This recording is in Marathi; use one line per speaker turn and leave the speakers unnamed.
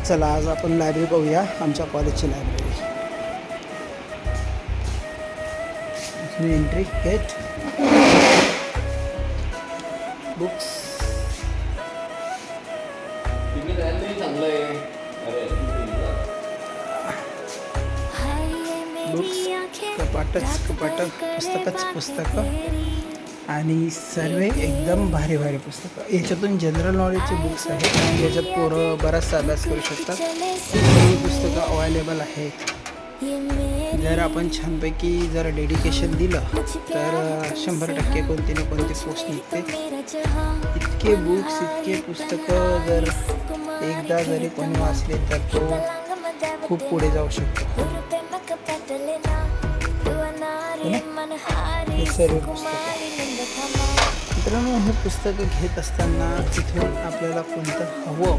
चला आज आपण लायब्ररी पाहूया, आमच्या कॉलेजची library. Entry gate, books, books, कपाट, पुस्तकं आणि सर्व एकदम भारी भारी पुस्तकं. याच्यातून जनरल नॉलेजचे बुक्स आहेत. याच्यात पोरं बराचसा अभ्यास करू शकतात. ही पुस्तकं अवेलेबल आहेत. जर आपण छानपैकी जर डेडिकेशन दिलं तर 100% कोणती ना कोणती पोस्ट निघते. इतके बुक्स, इतके पुस्तकं जर एकदा जरी कोणी वाचले तर तो खूप पुढे जाऊ शकतो. हे सर्व पुस्तकं मित्रांनो, हे पुस्तकं घेत असताना तिथून आपल्याला कोणतं हवं